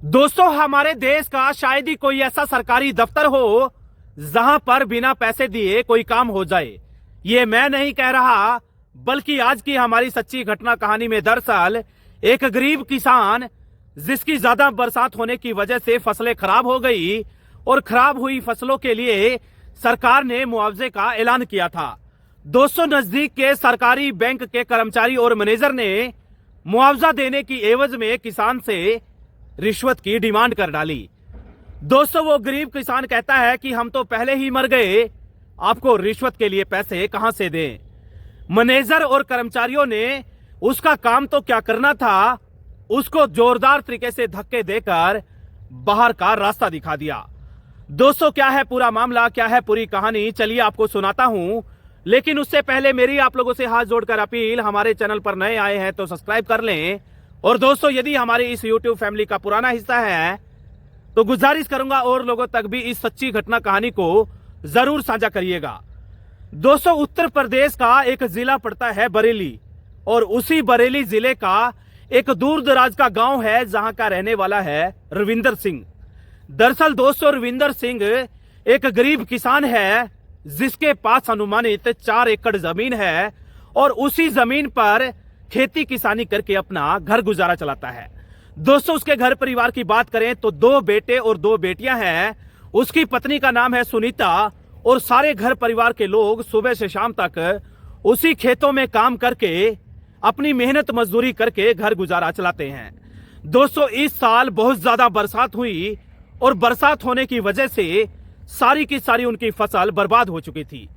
दोस्तों, हमारे देश का शायद ही कोई ऐसा सरकारी दफ्तर हो जहां पर बिना पैसे दिए कोई काम हो जाए। ये मैं नहीं कह रहा, बल्कि आज की हमारी सच्ची घटना कहानी में दरअसल एक गरीब किसान जिसकी ज्यादा बरसात होने की वजह से फसलें खराब हो गई और खराब हुई फसलों के लिए सरकार ने मुआवजे का ऐलान किया था। दोस्तों, नजदीक के सरकारी बैंक के कर्मचारी और मैनेजर ने मुआवजा देने की एवज में किसान से रिश्वत की डिमांड कर डाली। दोस्तों, वो गरीब किसान कहता है कि हम तो पहले ही मर गए, आपको रिश्वत के लिए पैसे कहां से दें। मैनेजर और कर्मचारियों ने उसका काम तो क्या करना था, उसको जोरदार तरीके से धक्के देकर बाहर का रास्ता दिखा दिया। दोस्तों, क्या है पूरा मामला, क्या है पूरी कहानी, चलिए आपको सुनाता हूं। लेकिन उससे पहले मेरी आप लोगों से हाथ जोड़कर अपील, हमारे चैनल पर नए आए हैं तो सब्सक्राइब कर लें। और दोस्तों, यदि हमारी इस YouTube फैमिली का पुराना हिस्सा है तो गुजारिश करूंगा और लोगों तक भी इस सच्ची घटना कहानी को जरूर साझा करिएगा। दोस्तों, उत्तर प्रदेश का एक जिला पड़ता है बरेली, और उसी बरेली जिले का एक दूर दराज का गांव है जहां का रहने वाला है रविंदर सिंह। दरअसल दोस्तों, रविंदर सिंह एक गरीब किसान है जिसके पास अनुमानित 4 एकड़ जमीन है और उसी जमीन पर खेती किसानी करके अपना घर गुजारा चलाता है। दोस्तों, उसके घर परिवार की बात करें तो 2 बेटे और 2 बेटियां हैं। उसकी पत्नी का नाम है सुनीता, और सारे घर परिवार के लोग सुबह से शाम तक उसी खेतों में काम करके अपनी मेहनत मजदूरी करके घर गुजारा चलाते हैं। दोस्तों, इस साल बहुत ज्यादा बरसात हुई और बरसात होने की वजह से सारी की सारी उनकी फसल बर्बाद हो चुकी थी।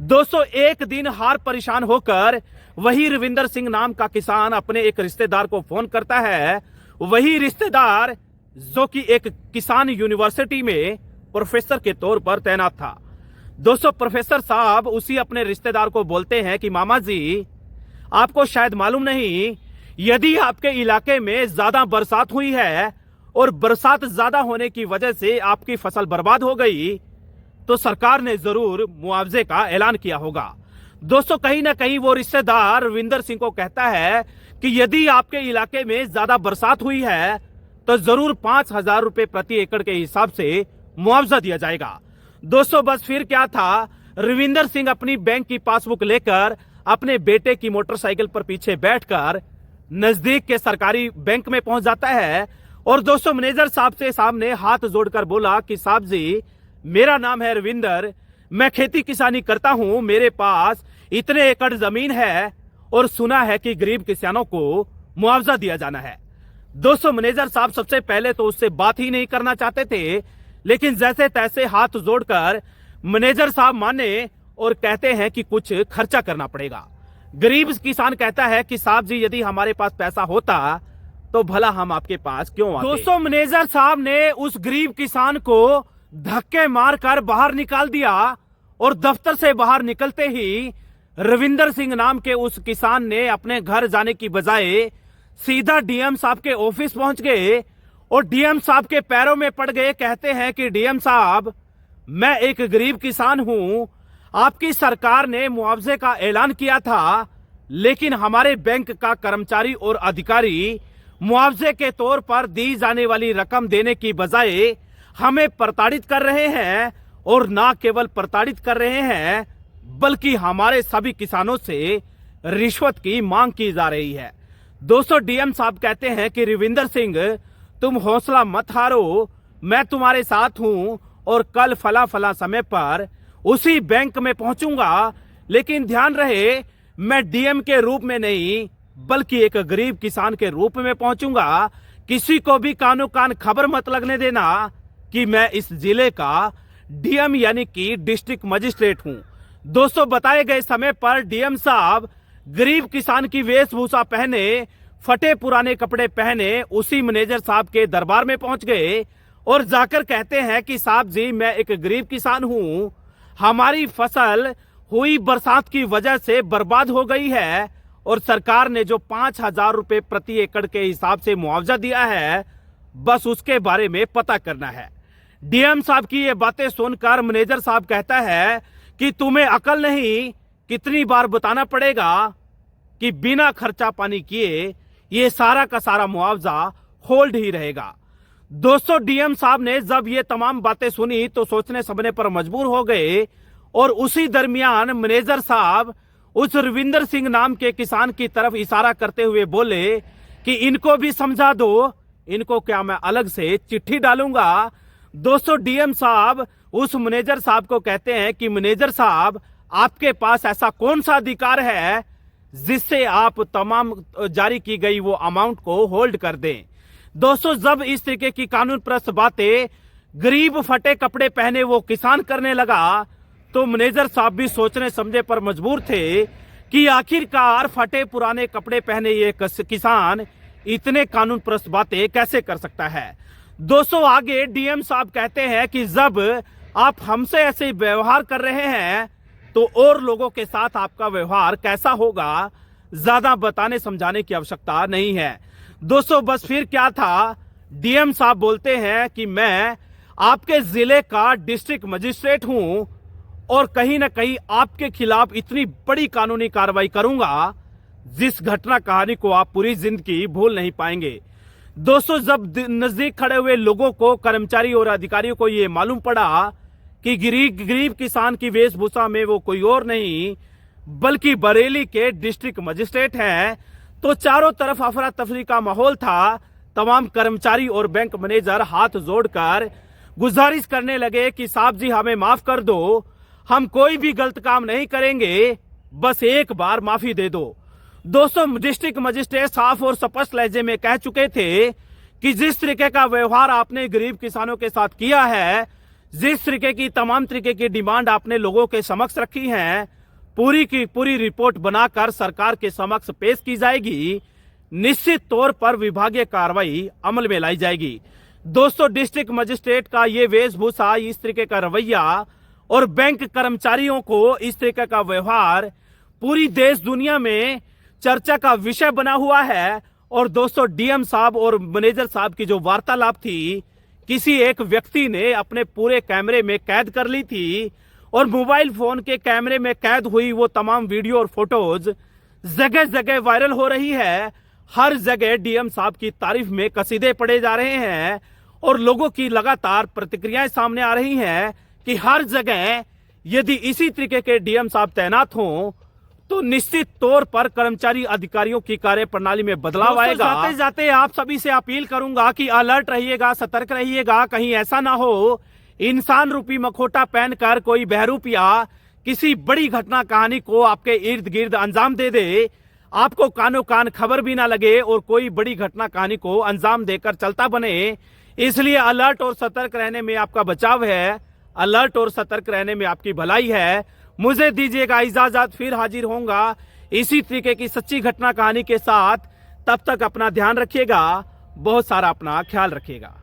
दोस्तों, एक दिन हार परेशान होकर वही रविंदर सिंह नाम का किसान अपने एक रिश्तेदार को फोन करता है। वही रिश्तेदार जो कि एक किसान यूनिवर्सिटी में प्रोफेसर के तौर पर तैनात था। दोस्तों, प्रोफेसर साहब उसी अपने रिश्तेदार को बोलते हैं कि मामा जी, आपको शायद मालूम नहीं, यदि आपके इलाके में ज्यादा बरसात हुई है और बरसात ज्यादा होने की वजह से आपकी फसल बर्बाद हो गई तो सरकार ने जरूर मुआवजे का ऐलान किया होगा। दोस्तों, कहीं ना कहीं वो रिश्तेदार रविंदर सिंह को कहता है कि यदि आपके इलाके में ज्यादा बरसात हुई है तो जरूर 5,000 रुपए प्रति एकड़ के हिसाब से मुआवजा दिया जाएगा। दोस्तों, बस फिर क्या था, रविंदर सिंह अपनी बैंक की पासबुक लेकर अपने बेटे की मोटरसाइकिल पर पीछे बैठकर नजदीक के सरकारी बैंक में पहुंच जाता है। और दोस्तों, मैनेजर साहब से सामने हाथ जोड़कर बोला कि साहब जी, मेरा नाम है रविंदर, मैं खेती किसानी करता हूं, मेरे पास इतने एकड़ जमीन है और सुना है कि गरीब किसानों को मुआवजा दिया जाना है। दोस्तों, मैनेजर साहब सबसे पहले तो उससे बात ही नहीं करना चाहते थे, लेकिन जैसे तैसे हाथ जोड़कर मैनेजर साहब माने और कहते हैं कि कुछ खर्चा करना पड़ेगा। गरीब किसान कहता है कि साहब जी, यदि हमारे पास पैसा होता तो भला हम आपके पास क्यों आते। दोस्तों, मैनेजर साहब ने उस गरीब किसान को धक्के मारकर बाहर निकाल दिया और दफ्तर से बाहर निकलते ही रविंदर सिंह नाम के उस किसान ने अपने घर जाने की बजाय सीधा डीएम साहब के ऑफिस पहुंच गए और डीएम साहब के पैरों में पड़ गए। कहते हैं कि डीएम साहब, मैं एक गरीब किसान हूं, आपकी सरकार ने मुआवजे का ऐलान किया था, लेकिन हमारे बैंक का कर्मचारी और अधिकारी मुआवजे के तौर पर दी जाने वाली रकम देने की बजाय हमें प्रताड़ित कर रहे हैं, और ना केवल प्रताड़ित कर रहे हैं बल्कि हमारे सभी किसानों से रिश्वत की मांग की जा रही है। दोस्तों, डीएम साहब कहते हैं कि रविंदर सिंह, तुम हौसला मत हारो, मैं तुम्हारे साथ हूं और कल फला फला समय पर उसी बैंक में पहुंचूंगा, लेकिन ध्यान रहे, मैं डीएम के रूप में नहीं बल्कि एक गरीब किसान के रूप में पहुंचूंगा। किसी को भी कानो कान खबर मत लगने देना कि मैं इस जिले का डीएम यानी कि डिस्ट्रिक्ट मजिस्ट्रेट हूं। दोस्तों, बताए गए समय पर डीएम साहब गरीब किसान की वेशभूषा पहने, फटे पुराने कपड़े पहने उसी मैनेजर साहब के दरबार में पहुंच गए और जाकर कहते हैं कि साहब जी, मैं एक गरीब किसान हूं, हमारी फसल हुई बरसात की वजह से बर्बाद हो गई है और सरकार ने जो 5,000 रुपए प्रति एकड़ के हिसाब से मुआवजा दिया है, बस उसके बारे में पता करना है। डीएम साहब की ये बातें सुनकर मैनेजर साहब कहता है कि तुम्हें अकल नहीं, कितनी बार बताना पड़ेगा कि बिना खर्चा पानी किए ये सारा का सारा मुआवजा होल्ड ही रहेगा। दोस्तों डीएम साहब ने जब ये तमाम बातें सुनी तो सोचने समझने पर मजबूर हो गए और उसी दरमियान मैनेजर साहब उस रविंदर सिंह नाम के किसान की तरफ इशारा करते हुए बोले कि इनको भी समझा दो, इनको क्या मैं अलग से चिट्ठी डालूंगा। दोस्तों डीएम साहब उस मैनेजर साहब को कहते हैं कि मैनेजर साहब, आपके पास ऐसा कौन सा अधिकार है जिससे आप तमाम जारी की गई वो अमाउंट को होल्ड कर दें। दोस्तों जब इस तरीके की कानून प्रस्त बातें गरीब फटे कपड़े पहने वो किसान करने लगा तो मैनेजर साहब भी सोचने समझे पर मजबूर थे कि आखिरकार फटे पुराने कपड़े पहने ये किसान इतने कानून प्रस्त बातें कैसे कर सकता है। दोस्तों आगे डीएम साहब कहते हैं कि जब आप हमसे ऐसे व्यवहार कर रहे हैं तो और लोगों के साथ आपका व्यवहार कैसा होगा, ज्यादा बताने समझाने की आवश्यकता नहीं है। दोस्तों बस फिर क्या था, डीएम साहब बोलते हैं कि मैं आपके जिले का डिस्ट्रिक्ट मजिस्ट्रेट हूं और कहीं ना कहीं आपके खिलाफ इतनी बड़ी कानूनी कार्रवाई करूंगा जिस घटना कहानी को आप पूरी जिंदगी भूल नहीं पाएंगे। दोस्तों जब नजदीक खड़े हुए लोगों को, कर्मचारी और अधिकारियों को यह मालूम पड़ा कि गरीब किसान की वेशभूषा में वो कोई और नहीं बल्कि बरेली के डिस्ट्रिक्ट मजिस्ट्रेट हैं, तो चारों तरफ अफरा तफरी का माहौल था। तमाम कर्मचारी और बैंक मैनेजर हाथ जोड़कर गुजारिश करने लगे कि साहब जी हमें माफ कर दो, हम कोई भी गलत काम नहीं करेंगे, बस एक बार माफी दे दो। दोस्तों डिस्ट्रिक्ट मजिस्ट्रेट साफ और स्पष्ट लहजे में कह चुके थे कि जिस तरीके का व्यवहार आपने गरीब किसानों के साथ किया है, जिस तरीके की तमाम तरीके की डिमांड आपने लोगों के समक्ष रखी है, पूरी की पूरी रिपोर्ट बनाकर सरकार के समक्ष पेश की जाएगी। निश्चित तौर पर विभागीय कार्रवाई अमल में लाई जाएगी। दोस्तों डिस्ट्रिक्ट मजिस्ट्रेट का ये वेशभूषा, इस तरीके का रवैया और बैंक कर्मचारियों को इस तरीके का व्यवहार पूरी देश दुनिया में चर्चा का विषय बना हुआ है। और दोस्तों डीएम साहब और मैनेजर साहब की जो वार्तालाप थी, किसी एक व्यक्ति ने अपने पूरे कैमरे में कैद कर ली थी और मोबाइल फोन के कैमरे में कैद हुई वो तमाम वीडियो और फोटोज जगह जगह वायरल हो रही है। हर जगह डीएम साहब की तारीफ में कसीदे पड़े जा रहे हैं और लोगों की लगातार प्रतिक्रियाएं सामने आ रही हैं कि हर जगह यदि इसी तरीके के डीएम साहब तैनात हों तो निश्चित तौर पर कर्मचारी अधिकारियों की कार्य प्रणाली में बदलाव आएगा। जाते जाते आप सभी से अपील करूंगा कि अलर्ट रहिएगा, सतर्क रहिएगा, कहीं ऐसा ना हो इंसान रूपी मखोटा पहनकर कोई बहरूपिया किसी बड़ी घटना कहानी को आपके इर्द गिर्द अंजाम दे दे, आपको कानो कान खबर भी ना लगे और कोई बड़ी घटना कहानी को अंजाम देकर चलता बने। इसलिए अलर्ट और सतर्क रहने में आपका बचाव है, अलर्ट और सतर्क रहने में आपकी भलाई है। मुझे दीजिएगा इजाजत, फिर हाजिर होऊंगा इसी तरीके की सच्ची घटना कहानी के साथ। तब तक अपना ध्यान रखिएगा, बहुत सारा अपना ख्याल रखिएगा।